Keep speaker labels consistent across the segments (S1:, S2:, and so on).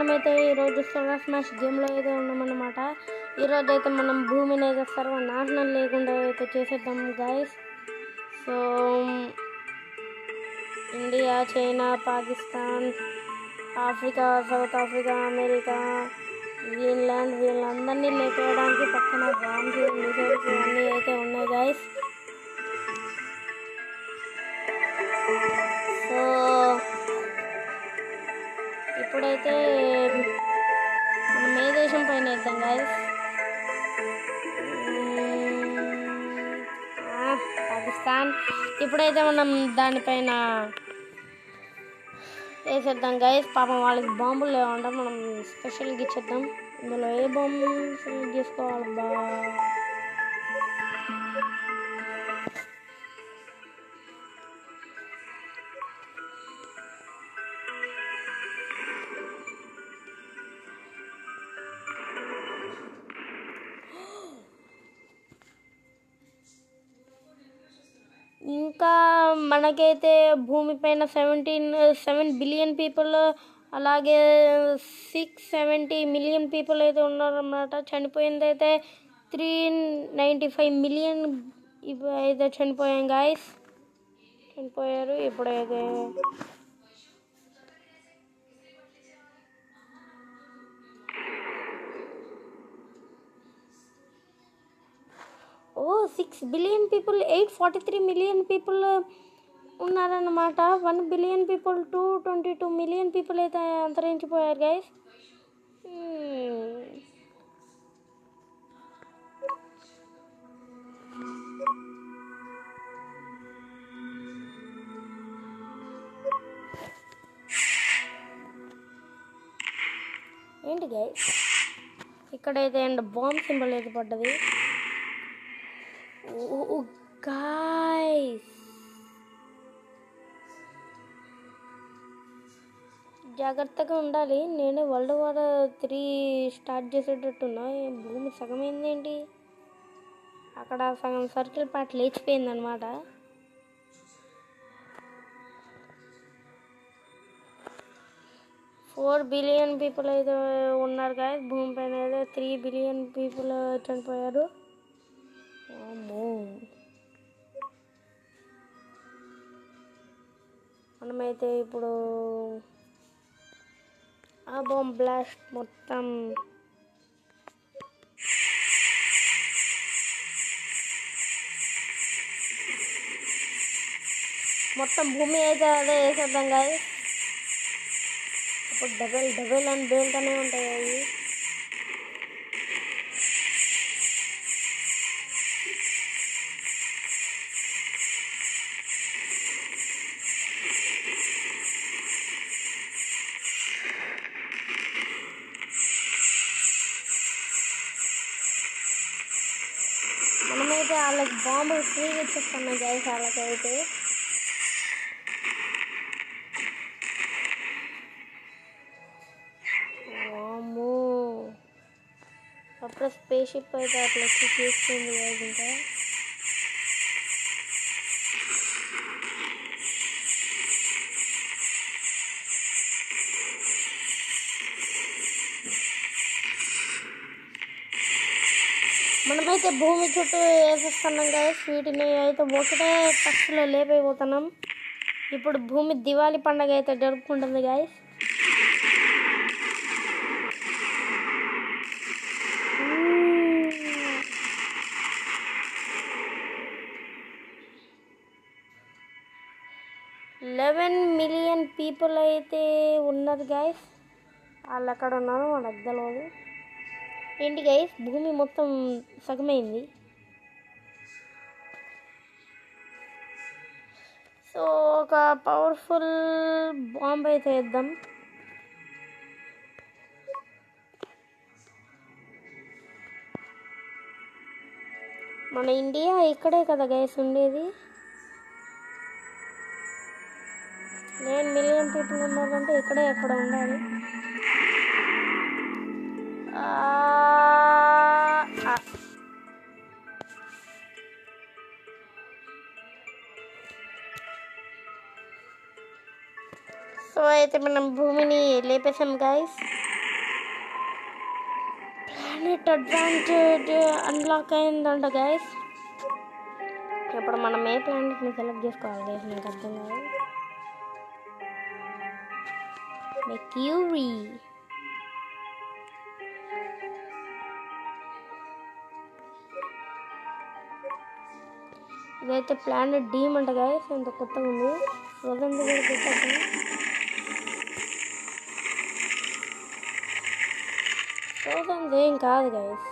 S1: మనమైతే ఈరోజు solar smash గేమ్లో అయితే ఉన్నామన్నమాట. ఈరోజు అయితే మనం భూమిని అయితే సర్వనాశనం లేకుండా అయితే చేసేద్దాం guys. So India, China, Pakistan, Africa, south Africa, America, Greenland వీళ్ళందరినీ లేపేయడానికి పక్కన బాంబ్స్, మిసైల్స్ అన్నీ అయితే ఉన్నాయి గైస్. సో ఇప్పుడైతే మనం ఏ దేశం పైన వేద్దాం గైస్? పాకిస్తాన్. ఇప్పుడైతే మనం దానిపైన వేసేద్దాం గైస్. పాపం వాళ్ళకి బాంబులు లేవంట, మనం స్పెషల్గా ఇచ్చేద్దాం. ఇందులో ఏ బాంబు సెలెక్ట్ చేసుకోవాలి బా? ఇంకా మనకైతే భూమిపైన 7 బిలియన్ పీపుల్, అలాగే 670 మిలియన్ పీపుల్ అయితే ఉన్నారన్నమాట. చనిపోయింది అయితే 395 మిలియన్ అయితే చనిపోయాం గాయస్, చనిపోయారు. ఇప్పుడైతే ఓ 6 బిలియన్ పీపుల్ 843 మిలియన్ పీపుల్ ఉన్నారన్నమాట. 1 బిలియన్ పీపుల్ 222 మిలియన్ పీపుల్ అయితే అంతరించిపోయారు గైస్. ఏంటి గైస్, ఇక్కడైతే అండ్ బాంబ్ సింబల్ అయితే పడ్డది. ఓ గాయ్స్, జాగ్రత్తగా ఉండాలి. నేను World War III స్టార్ట్ చేసేటట్టున్నా. భూమి సగమైందేంటి? అక్కడ సగం సర్కిల్ పార్ట్ లేచిపోయింది అనమాట. $4 బిలియన్ పీపుల్ అయితే ఉన్నారు గాయస్. భూమి పైన అయితే 3 బిలియన్ పీపుల్ చనిపోయారు. మనమైతే ఇప్పుడు ఆ బాంబ్ బ్లాస్ట్ మొత్తం భూమి అయితే అదే వేసేద్దాం గాయస్. అప్పుడు డబల్ అని బేల్తోనే ఉంటాయి అవి. మనమైతే వాళ్ళకి బాంబులు ఫ్రీగా ఇచ్చేస్తున్నాం గైస్. వాళ్ళకైతే అప్పుడు స్పేస్ షిప్ అయితే అట్లా వచ్చి తీసుకుంది గైస్. ఇంకా మనమైతే భూమి చుట్టూ వేసేస్తున్నాం గైస్. వీటిని అయితే ఒకటే టచ్లో లేపైపోతున్నాం. ఇప్పుడు భూమి దివాళీ పండుగ అయితే జరుపుకుంటుంది గైస్. $11 మిలియన్ పీపుల్ అయితే ఉన్నారు గైస్. వాళ్ళు ఎక్కడ ఉన్నారో మనకు తెలియదు. ఏంటి గైస్, భూమి మొత్తం సగమైంది. సో ఒక పవర్ఫుల్ బాంబ్ అయితే వేద్దాం. మన ఇండియా ఇక్కడే కదా గైస్ ఉండేది. 9 మిలియన్ పీపుల్ ఉన్నారంటే ఇక్కడే ఎక్కడ ఉండాలి. సో అయితే మనం భూమిని లేపేసాం గాయస్. ప్లానెట్ అడ్వాంటేజ్ అన్లాక్ అయిందంట గైస్. ఇప్పుడు మనం ఏ ప్లానెట్ని సెలెక్ట్ చేసుకోవాలి గైస్, నాకు అర్థం కాదు. మెర్క్యూరీ. ఇదైతే ప్లానెట్ డీమ్ అంట గైస్, ఎంత కొత్తగా ఉంది. రోజంతా కూడా పెట్టాను. రోజంతా ఏం కాదు గైస్.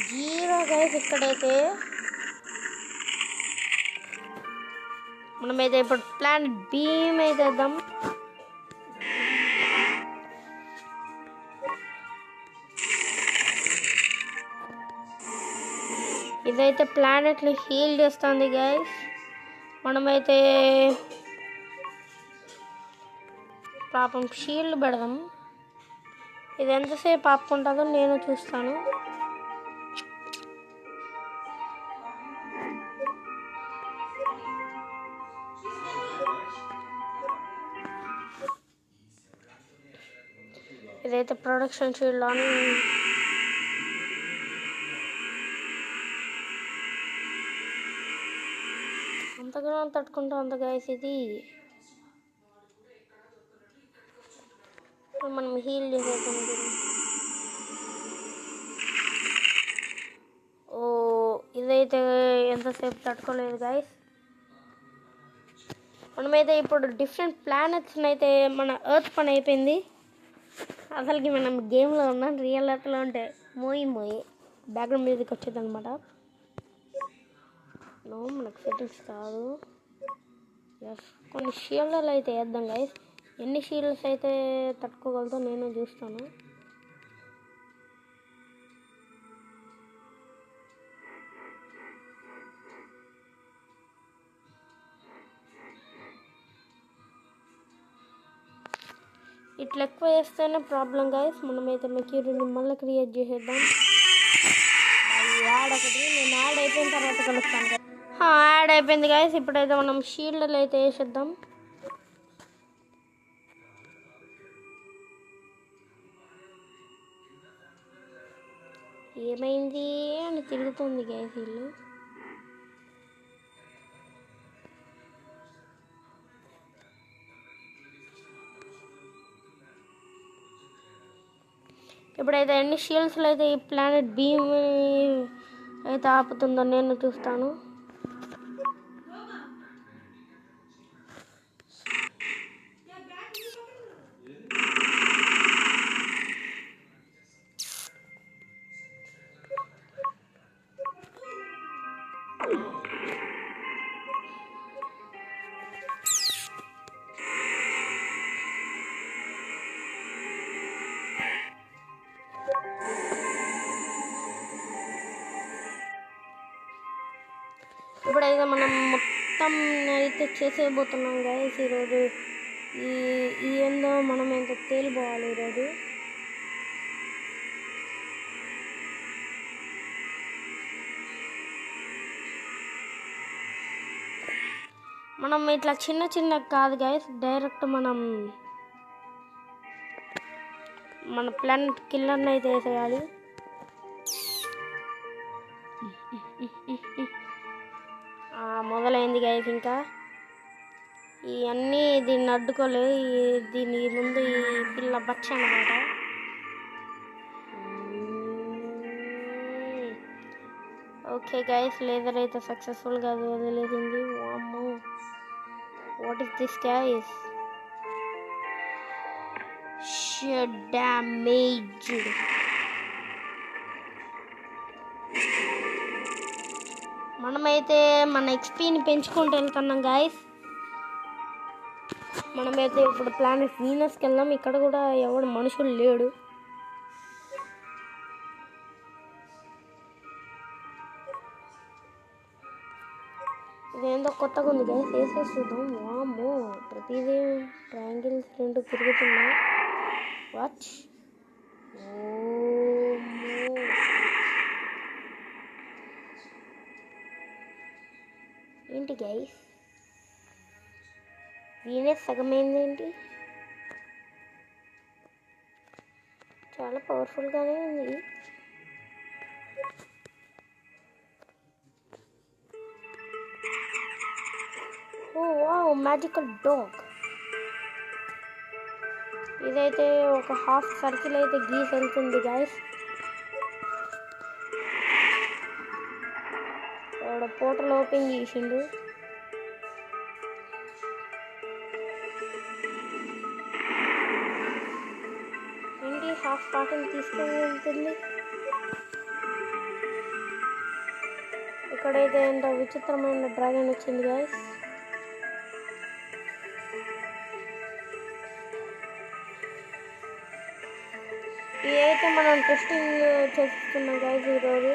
S1: Zero guys. ఇక్కడైతే మనమైతే ఇప్పుడు ప్లానెట్ బీమ్ అయితే వేద్దాం. ఇదైతే ప్లానెట్ని హీల్ చేస్తుంది గైస్. మనమైతే పాపం షీల్డ్ పెడదాం. ఇది ఎంతసేపు ఆపుకుంటుందో నేను చూస్తాను. ఇదైతే ప్రొడక్షన్ షీల్డ్ అని అంతగా తట్టుకుంటుంది గైస్. ఇది మనం హీల్ చేసేద్దాం. ఓ ఇదైతే ఎంతసేపు తట్టుకోలేదు గైస్. మనమైతే ఇప్పుడు డిఫరెంట్ ప్లానెట్స్ని అయితే మన ఎర్త్ పని అయిపోయింది. అసలుకి మనం గేమ్లో ఉన్నాం, రియల్ లైఫ్లో ఉంటే మోయి బ్యాక్గ్రౌండ్ మ్యూజిక్ వచ్చేది అనమాట. నో మనకు సెటిల్స్ కాదు. ఎస్ కొన్ని షీల్డ్లు అయితే వేద్దాం గైస్. ఎన్ని షీల్డ్స్ అయితే తట్టుకోగలతో నేను చూస్తాను. ఇట్లా ఎక్కువ వేస్తేనే ప్రాబ్లం గైస్. మనమైతే మెర్క్యూరీని మళ్ళీ క్రియేట్ చేసేద్దాం. యాడ్ ఒకటి నేను యాడ్ అయిపోయిన తర్వాత కలుస్తాను గైస్. యాడ్ అయిపోయింది గైస్. ఇప్పుడైతే మనం షీల్డ్లు అయితే వేసేద్దాం. ఏమైంది అని తిరుగుతుంది గైస్ వీళ్ళు. ఇప్పుడైతే ఎన్ని షీల్డ్స్లో అయితే ఈ ప్లానెట్ బీమ్ అయితే ఆపుతుందో నేను చూస్తాను. ఇప్పుడైతే మనం మొత్తం అయితే చేసేయబోతున్నాం గైస్ ఈరోజు. ఈ ఏందో మనం ఎంత తేలిపోవాలి ఈరోజు. మనం ఇట్లా చిన్న కాదు గైస్, డైరెక్ట్ మన ప్లానెట్ కిల్లర్ని అయితే వేసేయాలి. మొదలైంది గైస్. ఇంకా ఇవన్నీ దీన్ని అడ్డుకోలే. దీని ముందు ఈ పిల్ల బచ్చ అన్నమాట. ఓకే గైస్, లేజర్ అయితే సక్సెస్ఫుల్గా వదిలేసింది. వామ్మో, what is this guys? Shear damage. మనమైతే మన ఎక్స్పీని పెంచుకుంటూ వెళ్తున్నాం గాయస్. మనమైతే ఇప్పుడు ప్లానెట్ వీనస్కి వెళ్దాం. ఇక్కడ కూడా ఎవడు మనుషులు లేడు. ఇదేందో కొత్తగా ఉంది గైస్, వేసేసి చూద్దాం. వామ్మో, ప్రతిదీ ట్రయాంగిల్స్ రెండు తిరుగుతున్నాయి. వాచ్. ఏంటి గైస్, వీనస్ సగమైందేంటి? చాలా పవర్ఫుల్గానే ఉంది. ఓ వావ్, మ్యాజికల్ డాగ్. ఇదైతే ఒక హాఫ్ సర్కిల్ అయితే గీసి వెళ్తుంది గైస్. ఇక్కడ పోర్టల్ ఓపెన్ చేసిండు. ఏంటి హాఫ్ పార్టీని తీసుకొని వెళ్తుంది. ఇక్కడైతే ఎంత విచిత్రమైన డ్రాగన్ వచ్చింది గైస్. ఇదైతే మనం టెస్టింగ్ చేస్తున్నాం గైస్ ఈరోజు.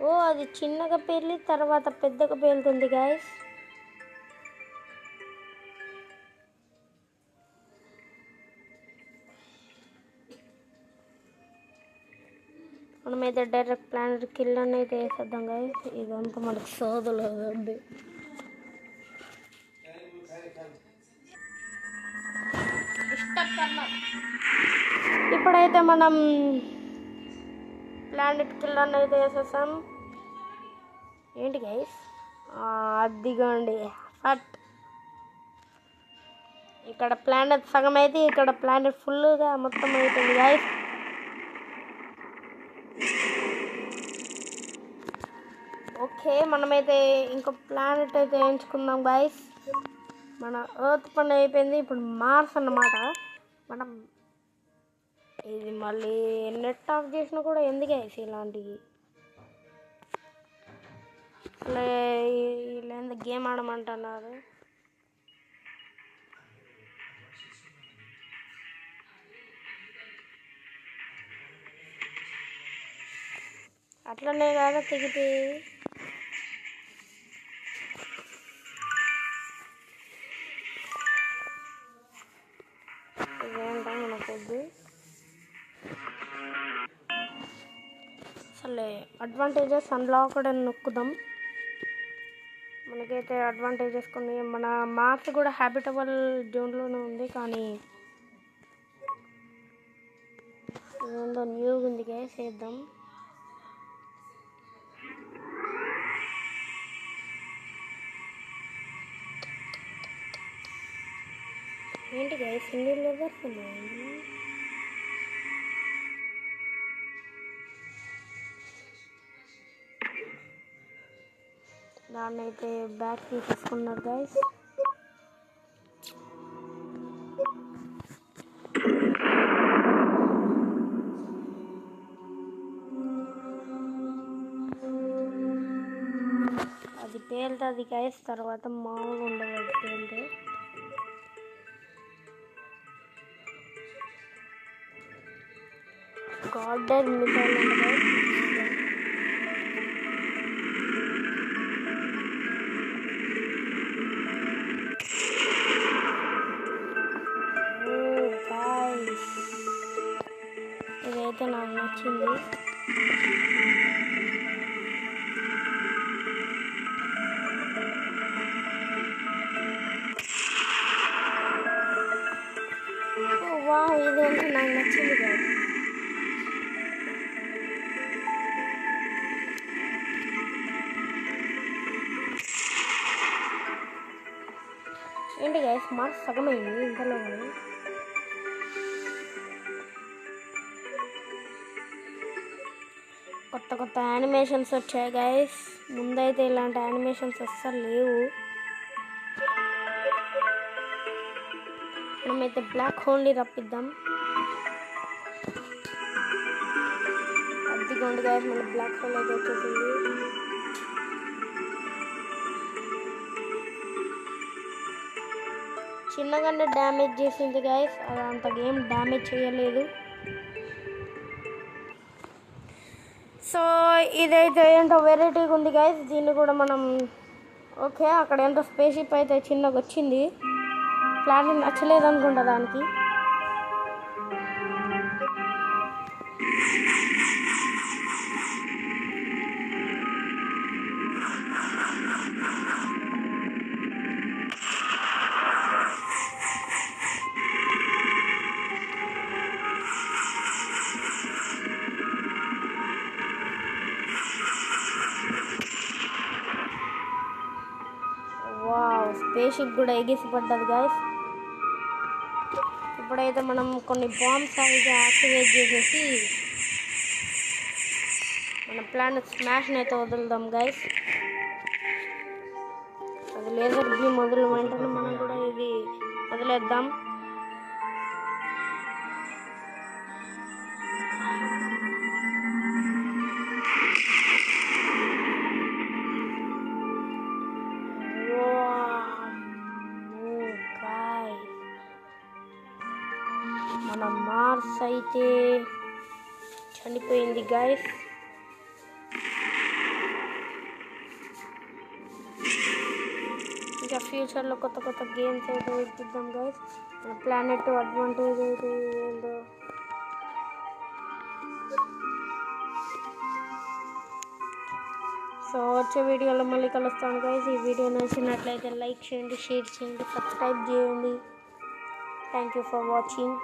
S1: ఓ అది చిన్నగా పేర్లి తర్వాత పెద్దగా పేలుతుంది గైస్. మనమైతే డైరెక్ట్ ప్లానెట్ కిల్ అయితే వేసేద్దాం గైస్. ఇదంతా మనకు సోదులు ఉంది. ఇప్పుడైతే మనం ప్లానెట్ కిల్ అయితే వేసేసాం. ఏంటి గైస్, అదిగోండి ఫట్. ఇక్కడ ప్లానెట్ సగం అయితే ఇక్కడ ప్లానెట్ ఫుల్గా మొత్తం అవుతుంది గైస్. ఓకే, మనమైతే ఇంకో ప్లానెట్ అయితే ఎంచుకుందాం గైస్. మన ఎర్త్ పని అయిపోయింది. ఇప్పుడు మార్స్ అన్నమాట. మనం ఇది మళ్ళీ నెట్ ఆఫ్ చేసినా కూడా ఎందుకు గైస్ ఇలాంటివి. అసలు వీళ్ళు గేమ్ ఆడమంటున్నారు. అట్లనే కాదా తిగితే ఇదేంటా మనకొద్దు. అసలే అడ్వాంటేజెస్ అన్లాక్డ్ అని నొక్కుదాం. మనకైతే అడ్వాంటేజెస్ కొన్ని. మన మార్స్ కూడా హ్యాబిటబుల్ జోన్లోనే ఉంది, కానీ ఏందో న్యూగా ఉంది గైస్. చేద్దాం. ఏంటి గైస్ సింగిల్ లెవర్స్ ఉన్నాయి. దాన్ని అయితే బ్యాక్ తీసేసుకున్నారు గైస్. అది పేలుతుంది గైస్, తర్వాత మామూలుగా ఉండదు అది పేలితే. గార్డెన్ మిసైల్ ఉంది గైస్. ఇదైతే నాకు నచ్చింది. వావ్, ఇదేంటి నాకు నచ్చింది గైస్. ఏంటి గైస్ మార్క్స్ సగమైంది ఇంతలో. కొత్త కొత్త యానిమేషన్స్ వచ్చాయి గైస్. ముందైతే ఇలాంటి యానిమేషన్స్ అస్సలు లేవు. మనమైతే బ్లాక్ హోల్ని రప్పిద్దాం. అదిగోండి గైస్, మన బ్లాక్ హోల్ అయితే వచ్చేసింది. చిన్నగానే డ్యామేజ్ చేసింది గైస్, అది అంత గేమ్ డ్యామేజ్ చేయలేదు. సో ఇదైతే ఏంటో వెరైటీగా ఉంది గైస్. దీన్ని కూడా మనం ఓకే, అక్కడ ఏంటో స్పేస్ షిప్ అయితే చిన్నగా వచ్చింది. ప్లానెట్ నచ్చలేదు అనుకుంటా దానికి. వావ్, స్పేస్ షిప్ కూడా ఎగిసిపడ్డది గైస్. ఇప్పుడైతే మనం కొన్ని బాంబ్స్ అయితే యాక్టివేట్ చేసేసి మన ప్లానెట్ స్మాష్ని అయితే వదులుదాం గైస్. అది లేజర్ బీమ్ వదిలిన వెంటనే మనం కూడా ఇది వదిలేద్దాం. మన మార్స్ అయితే చనిపోయింది గైస్. ఇంకా ఫ్యూచర్లో కొత్త కొత్త గేమ్స్ అయితే వెతుకుదాం గైస్. మన ప్లానెట్ అడ్వాంటేజ్ అయితే ఏందో. సో వచ్చే వీడియోలో మళ్ళీ కలుస్తాను గైస్. ఈ వీడియో నచ్చినట్లయితే లైక్ చేయండి, షేర్ చేయండి, సబ్స్క్రైబ్ చేయండి. Thank you for watching.